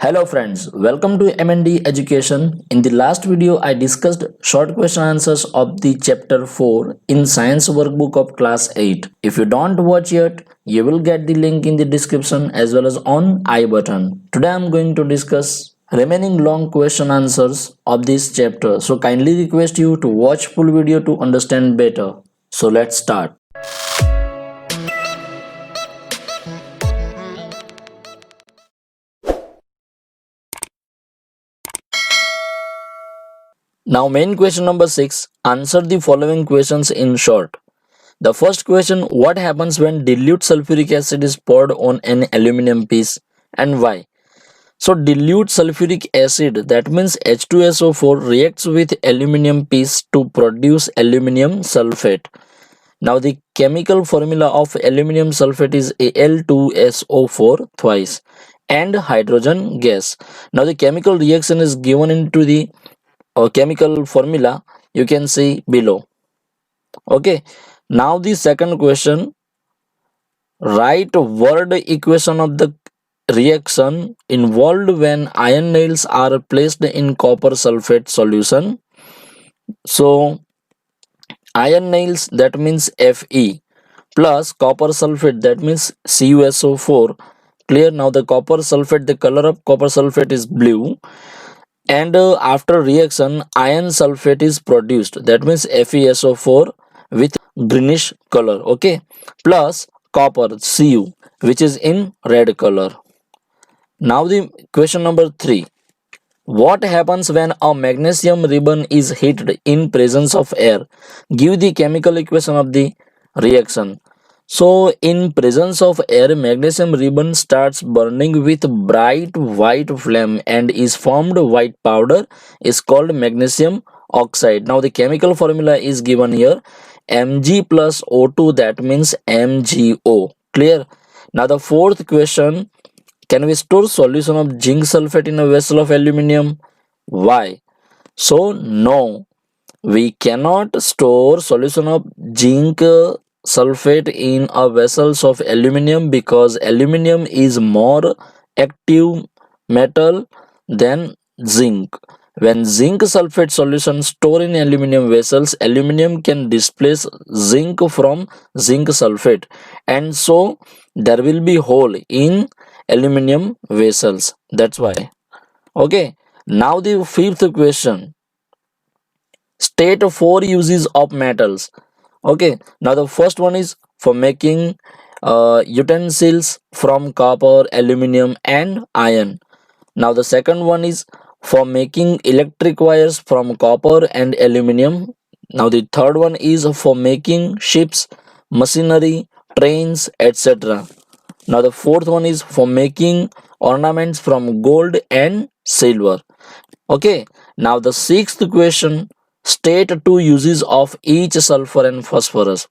Hello friends, welcome to MND Education. In the last video, I discussed short question answers of the chapter 4 in science workbook of class 8. If you don't watch yet, you will get the link in the description as well as on I button. Today I am going to discuss remaining long question answers of this chapter. So kindly request you to watch full video to understand better. So let's start. Now main question number 6, answer the following questions in short. The first question, what happens when dilute sulfuric acid is poured on an aluminum piece and why? So dilute sulfuric acid, that means H2SO4, reacts with aluminum piece to produce aluminum sulfate. Now the chemical formula of aluminum sulfate is Al2SO4 twice and hydrogen gas. Now the chemical reaction is given into the chemical formula you can see below. Okay, now the second question, write word equation of the reaction involved when iron nails are placed in copper sulfate solution. So iron nails, that means Fe, plus copper sulfate, that means CuSO4. Clear? Now the copper sulfate, the color of copper sulfate is blue, and after reaction iron sulfate is produced, that means FeSO4 with greenish color. Okay, plus copper Cu, which is in red color. Now the question number 3, what happens when a magnesium ribbon is heated in presence of air? Give the chemical equation of the reaction. So in presence of air, magnesium ribbon starts burning with bright white flame and is formed white powder is called magnesium oxide. Now the chemical formula is given here, Mg plus O2, that means MgO. Clear? Now the fourth question, can we store solution of zinc sulfate in a vessel of aluminum? Why? So no, we cannot store solution of zinc sulfate in a vessels of aluminum because aluminum is more active metal than zinc. When zinc sulfate solution stored in aluminum vessels, aluminum can displace zinc from zinc sulfate, and so there will be hole in aluminum vessels. That's why. Okay, now the fifth question, state 4 uses of metals. Okay, now the first one is for making utensils from copper, aluminum and iron. Now the second one is for making electric wires from copper and aluminum. Now the third one is for making ships, machinery, trains, etc. Now the fourth one is for making ornaments from gold and silver. Okay, now the sixth question, state 2 uses of each sulfur and phosphorus.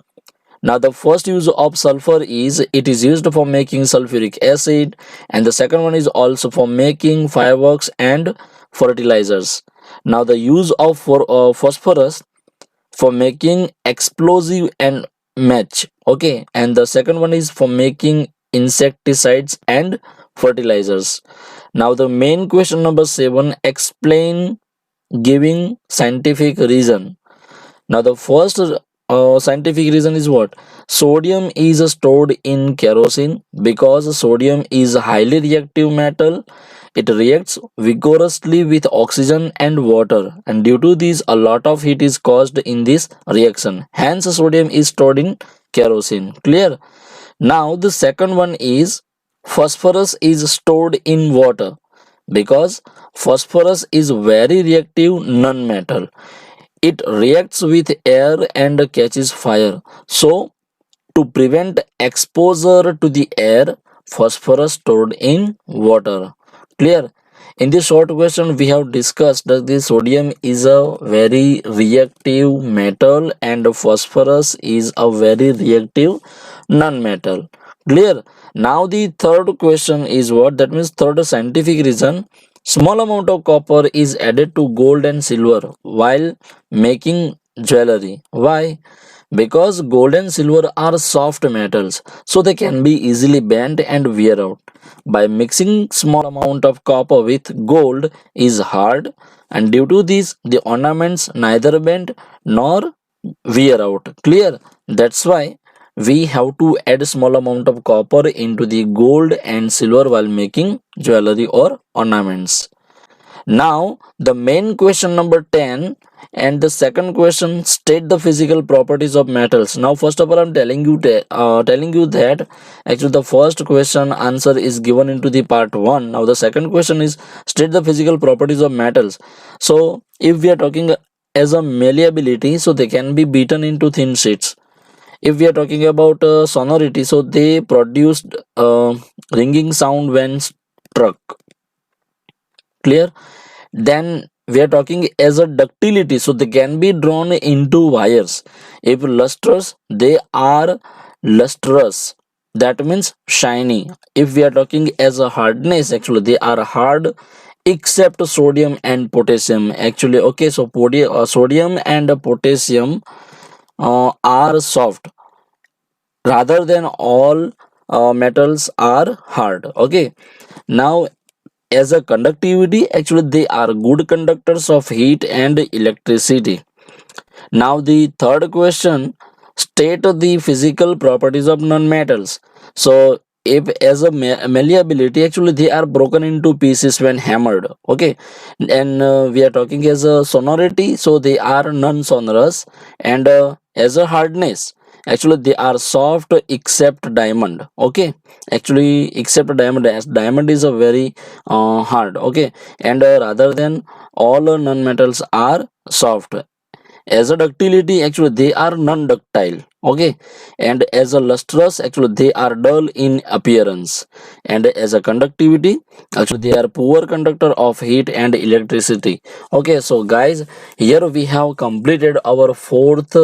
Now the first use of sulfur is it is used for making sulfuric acid, and the second one is also for making fireworks and fertilizers. Now the use of phosphorus for making explosive and match. Okay, and the second one is for making insecticides and fertilizers. Now the main question number 7, explain giving scientific reason. Now the first scientific reason is what? Sodium is stored in kerosene because sodium is a highly reactive metal. It reacts vigorously with oxygen and water, and due to this a lot of heat is caused in this reaction. Hence sodium is stored in kerosene. Clear? Now the second one is phosphorus is stored in water because phosphorus is very reactive non-metal. It reacts with air and catches fire. So to prevent exposure to the air, phosphorus stored in water. Clear? In this short question we have discussed that the sodium is a very reactive metal and phosphorus is a very reactive non-metal. Clear? Now the third question is what? That means third scientific reason, small amount of copper is added to gold and silver while making jewelry. Why? Because gold and silver are soft metals, so they can be easily bent and wear out. By mixing small amount of copper with gold is hard, and due to this the ornaments neither bend nor wear out. Clear? That's why we have to add small amount of copper into the gold and silver while making jewelry or ornaments. Now the main question number 10 and the second question, state the physical properties of metals. Now first of all I'm telling you that actually the first question answer is given into the part 1. Now the second question is state the physical properties of metals. So if we are talking as a malleability, so they can be beaten into thin sheets. If we are talking about sonority, so they produced ringing sound when struck. Clear? Then we are talking as a ductility, so they can be drawn into wires. If lustrous, they are lustrous, that means shiny. If we are talking as a hardness, actually they are hard except sodium and potassium. Actually, okay, so sodium and potassium are soft, rather than all metals are hard. Okay, now as a conductivity, actually they are good conductors of heat and electricity. Now the third question, state the physical properties of non-metals. So if as a malleability, actually they are broken into pieces when hammered. Okay, and we are talking as a sonority, so they are non-sonorous. And as a hardness, actually they are soft except diamond. Okay, actually except diamond, as diamond is a very hard. Okay, and rather than all non-metals are soft. As a ductility, actually they are non-ductile. Okay, and as a lustrous, actually they are dull in appearance. And as a conductivity, actually they are poor conductor of heat and electricity. Okay, so guys, here we have completed our fourth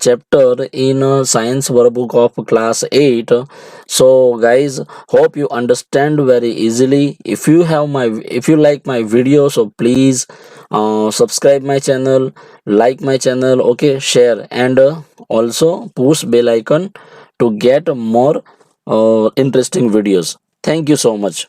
chapter in science workbook of class 8. So guys, hope you understand very easily. If you like my video, so please subscribe my channel, like my channel, okay, share, and also push bell icon to get more interesting videos. Thank you so much.